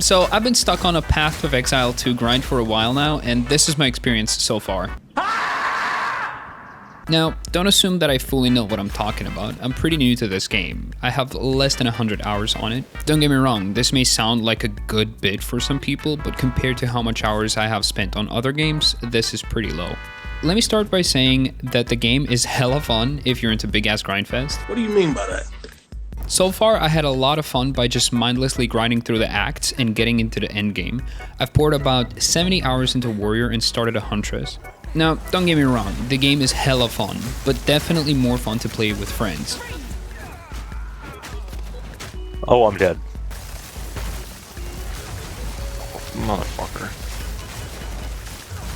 So I've been stuck on a Path of Exile 2 grind for a while now, and this is my experience so far. Now, don't assume that I fully know what I'm talking about. I'm pretty new to this game. I have less than 100 hours on it. Don't get me wrong, this may sound like a good bit for some people, but compared to how much hours I have spent on other games, this is pretty low. Let me start by saying that the game is hella fun if you're into big ass grindfest. What do you mean by that? So far, I had a lot of fun by just mindlessly grinding through the acts and getting into the endgame. I've poured about 70 hours into Warrior and started a Huntress. Now, don't get me wrong, the game is hella fun, but definitely more fun to play with friends. Oh, I'm dead. Motherfucker.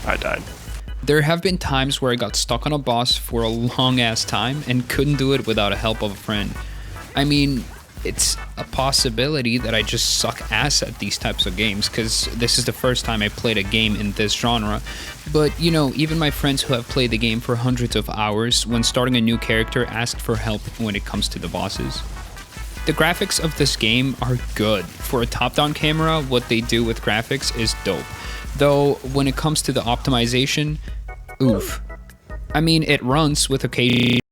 I died. There have been times where I got stuck on a boss for a long ass time and couldn't do it without the help of a friend. I mean, it's a possibility that I just suck ass at these types of games because this is the first time I played a game in this genre. But you know, even my friends who have played the game for hundreds of hours, when starting a new character, asked for help when it comes to the bosses. The graphics of this game are good. For a top-down camera, what they do with graphics is dope. Though, when it comes to the optimization, oof. I mean, it runs with occasional.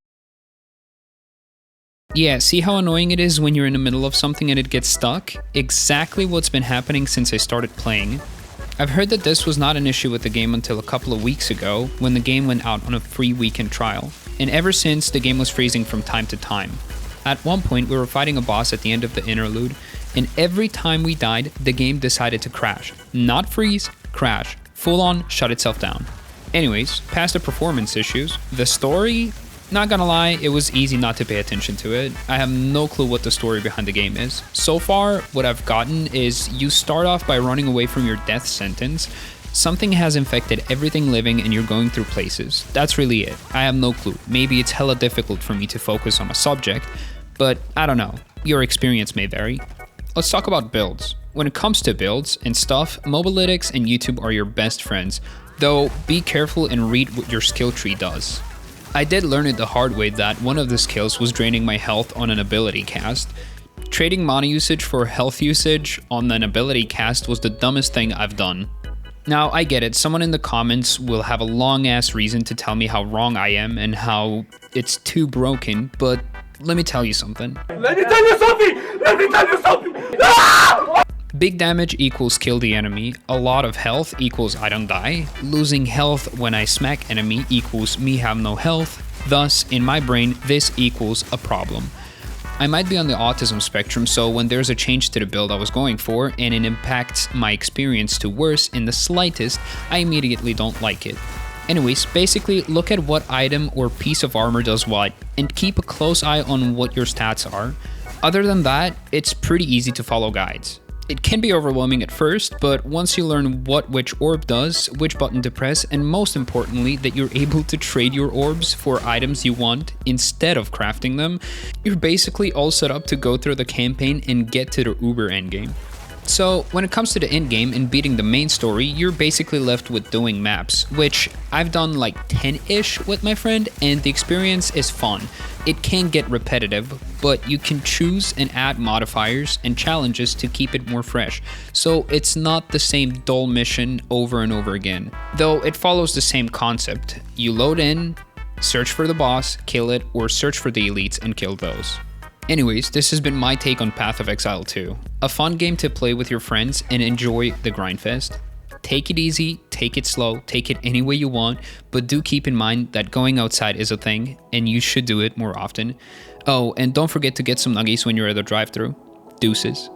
Yeah, see how annoying it is when you're in the middle of something and it gets stuck? Exactly what's been happening since I started playing. I've heard that this was not an issue with the game until a couple of weeks ago, when the game went out on a free weekend trial. And ever since, the game was freezing from time to time. At one point, we were fighting a boss at the end of the interlude, and every time we died, the game decided to crash. Not freeze, crash. Full on, shut itself down. Anyways, past the performance issues, the story? Not gonna lie, it was easy not to pay attention to it. I have no clue what the story behind the game is. So far, what I've gotten is you start off by running away from your death sentence. Something has infected everything living and you're going through places. That's really it. I have no clue. Maybe it's hella difficult for me to focus on a subject, but I don't know. Your experience may vary. Let's talk about builds. When it comes to builds and stuff, Mobalytics and YouTube are your best friends, though be careful and read what your skill tree does. I did learn it the hard way that one of the skills was draining my health on an ability cast. Trading mana usage for health usage on an ability cast was the dumbest thing I've done. Now, I get it, someone in the comments will have a long ass reason to tell me how wrong I am and how it's too broken, but let me tell you something. Let me tell you something! Let me tell you something! Ah! Big damage equals kill the enemy, a lot of health equals I don't die, losing health when I smack enemy equals me have no health, thus, in my brain, this equals a problem. I might be on the autism spectrum, so when there's a change to the build I was going for, and it impacts my experience to worse in the slightest, I immediately don't like it. Anyways, basically, look at what item or piece of armor does what, and keep a close eye on what your stats are. Other than that, it's pretty easy to follow guides. It can be overwhelming at first, but once you learn what which orb does, which button to press, and most importantly, that you're able to trade your orbs for items you want instead of crafting them, you're basically all set up to go through the campaign and get to the uber endgame. So, when it comes to the endgame and beating the main story, you're basically left with doing maps, which I've done like 10-ish with my friend, and the experience is fun. It can get repetitive, but you can choose and add modifiers and challenges to keep it more fresh, so it's not the same dull mission over and over again. Though it follows the same concept. You load in, search for the boss, kill it, or search for the elites and kill those. Anyways, this has been my take on Path of Exile 2. A fun game to play with your friends and enjoy the grindfest. Take it easy, take it slow, take it any way you want, but do keep in mind that going outside is a thing, and you should do it more often. Oh, and don't forget to get some nuggies when you're at the drive-thru. Deuces.